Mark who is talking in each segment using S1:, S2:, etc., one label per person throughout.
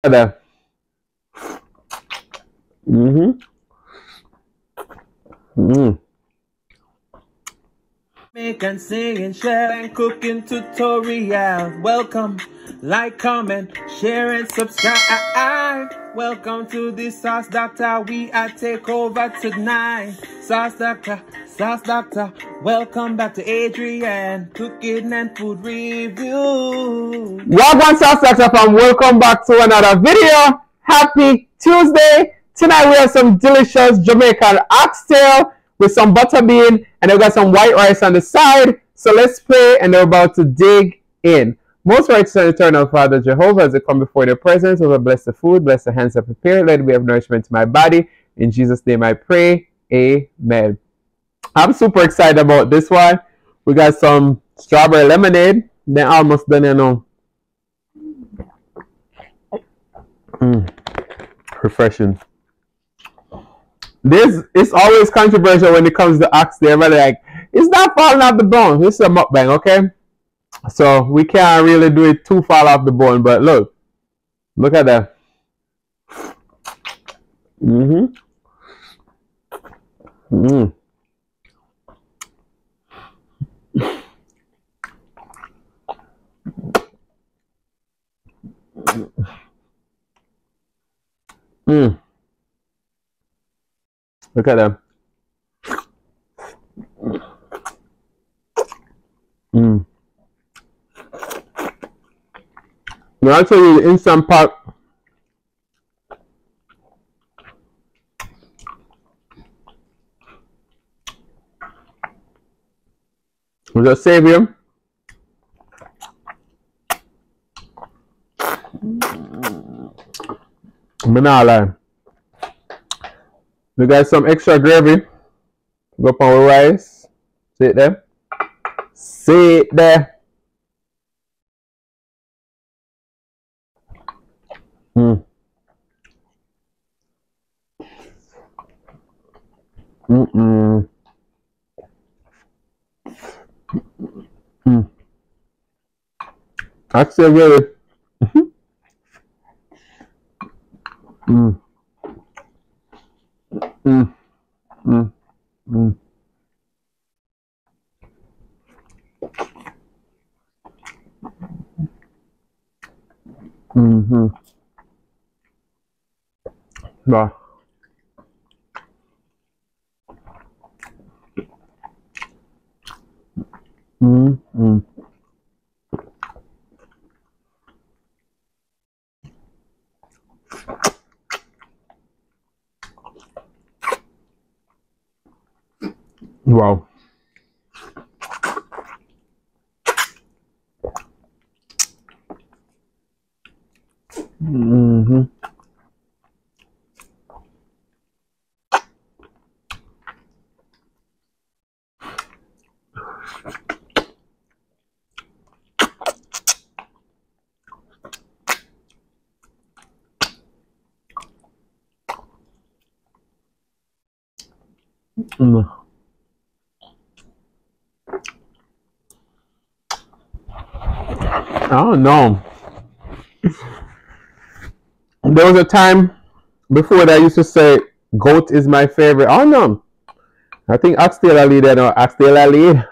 S1: There. Mm-hmm. Mm.
S2: Make and sing and share and cooking tutorial. Welcome, like, comment, share and subscribe. Welcome to the Sauce Dackta. We are take over tonight. Sauce Dackta, Sauce Dackta. Welcome back to Adrian, cooking and food review.
S1: Welcome, Sauce Dackta fam. Welcome back to another video. Happy Tuesday. Tonight we have some delicious Jamaican oxtail with some butter bean, and we've got some white rice on the side. So let's pray, and we're about to dig in. Most righteous and eternal Father Jehovah, as I come before your presence, over bless the food, bless the hands that prepare, let it be of nourishment to my body. In Jesus' name I pray. Amen. I'm super excited about this one. We got some strawberry lemonade. They're almost done, you know. Refreshing. This is always controversial when it comes to oxtail. But like, it's not falling off the bone. This is a mukbang, okay? So we can't really do it too far off the bone. But look at that. Mm-hmm. Mm. Mm. Look at them. Mm. We also use instant pot. We just save him. I'm not lying. We got some extra gravy. Go up on the rice. See it there? See it there. Mm. Mm-mm. Mm. That's still good. Mm. Mm. Mm. Mm. Mm-hmm. Wow. Mm-hmm. Wow. Mm-hmm. Mm. I don't know. There was a time before that I used to say goat is my favorite. I don't know. I think oxtail I lead. No, oxtail I lead.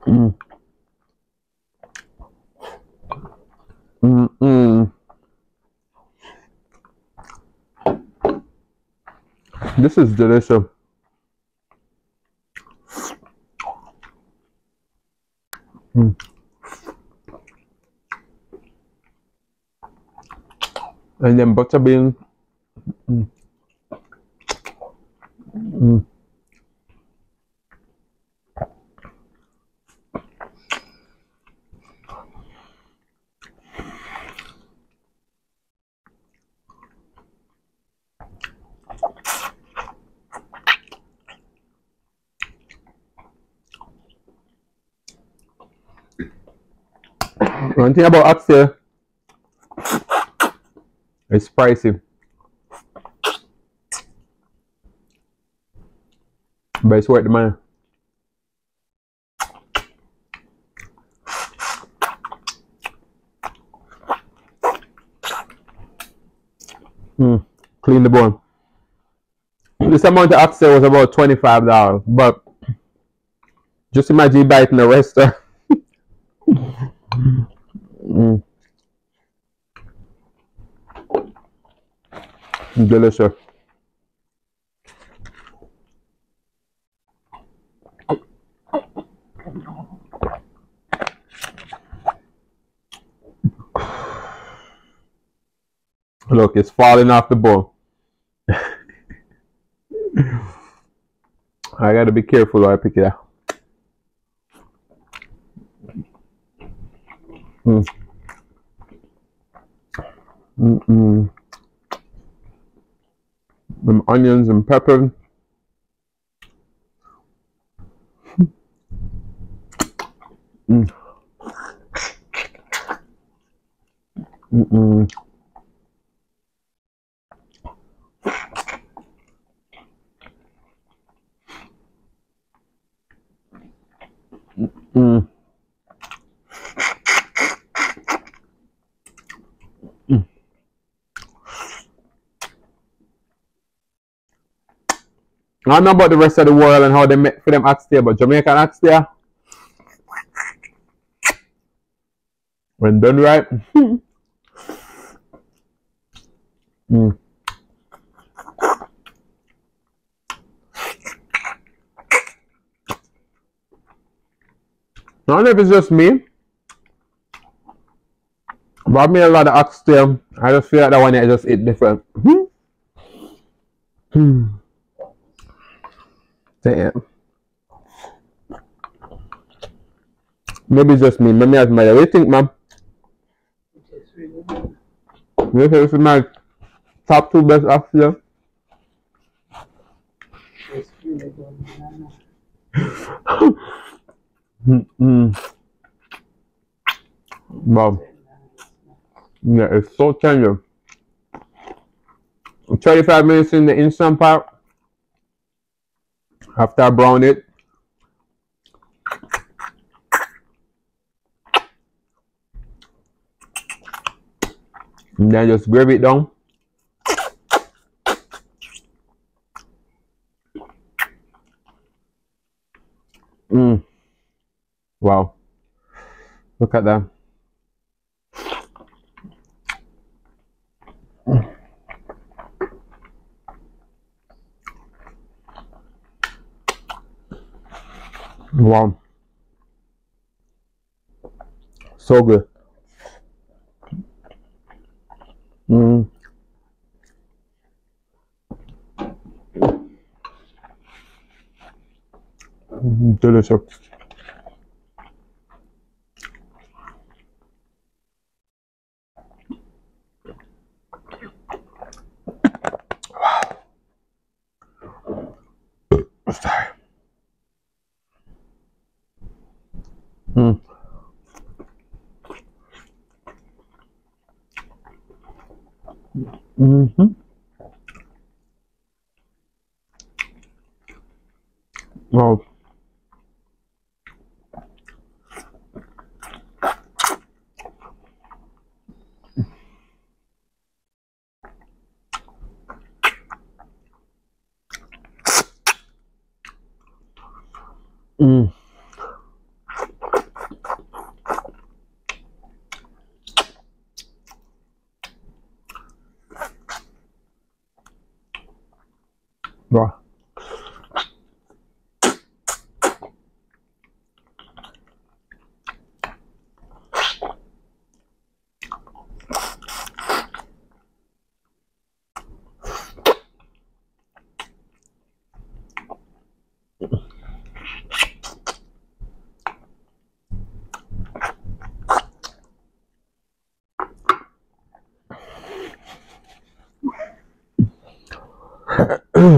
S1: Mm. Mm-mm. This is delicious. Mm. And then butter bean. Mm. Mm. One thing about oxtail, it's spicy, but it's worth the money. Clean the bone. This amount of oxtail was about $25, but just imagine you buy it in a restaurant. Delicious. Look, it's falling off the bone. I gotta be careful when I pick it up. Them onions and pepper. I don't know about the rest of the world and how they make for them oxtail, but Jamaican oxtail, when done right, I don't know if it's just me, but I've made a lot of oxtail. I just feel like that one I just eat different. Damn. Maybe it's just me. Maybe that's my. What do you think, ma'am? This is my top 2 best oxtail. Wow. Yeah, it's so tender. 35 minutes in the instant pot. After I brown it, and then just grab it down. Wow. Look at that. Wow. So good. Delicious. Sorry. Wow. Wow.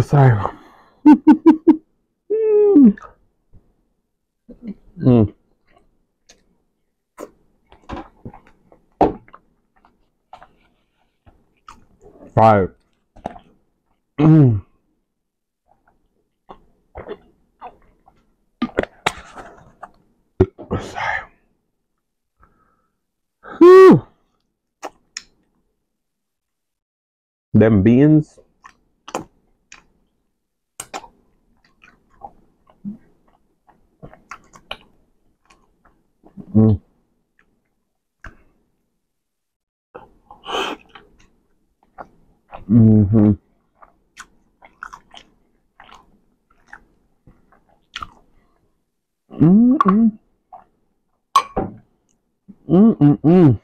S1: Sorry. 5. Sorry. Them beans. Mm. Mm-hmm. Mm-mm. Mm-mm-mm.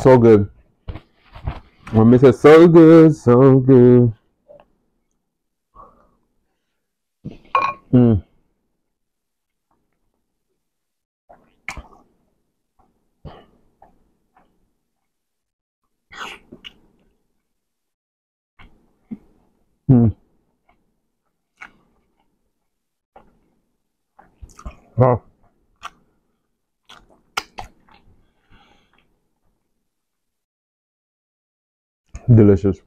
S1: So good. I miss it. So good, so good. Mm. Mm. Oh. Delicious.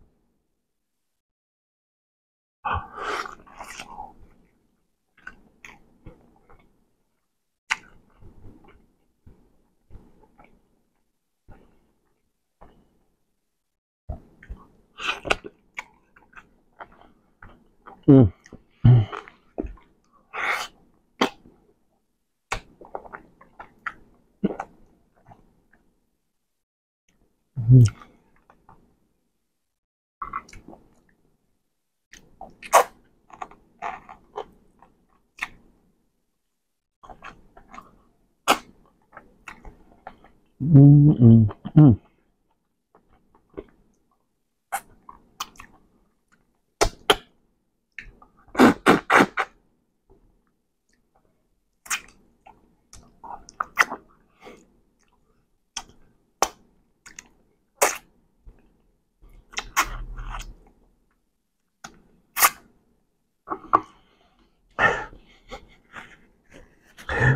S1: Mm. Mm-mm. Mm.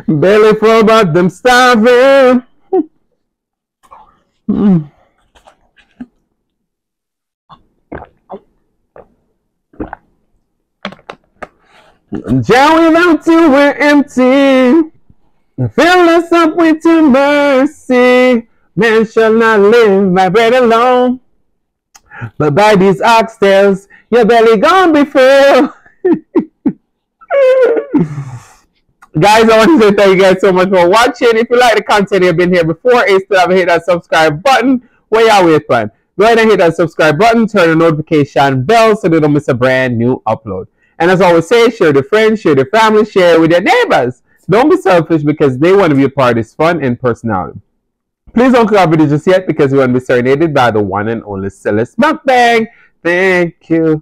S1: Belly full, but them starving. Mm. Jar without you, we're empty. Fill us up with your mercy. Man shall not live by bread alone, but by these oxtails, your belly gonna be full. Guys, I want to say thank you guys so much for watching. If you like the content, you've been here before, you still haven't hit that subscribe button. Where y'all wait for? Go ahead and hit that subscribe button, turn the notification bell so you don't miss a brand new upload. And as I always say, share with your friends, share with your family, share with your neighbors. Don't be selfish because they want to be a part of this fun and personality. Please don't click our video just yet because we want to be serenaded by the one and only Celeste Mukbang. Thank you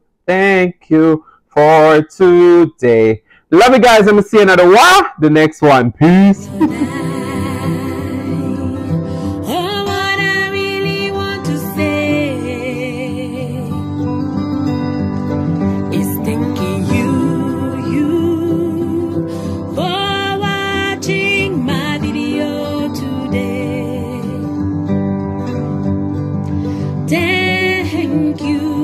S1: for today. Love you guys. I'm going to see you another one. The next one. Peace.
S3: Thank you.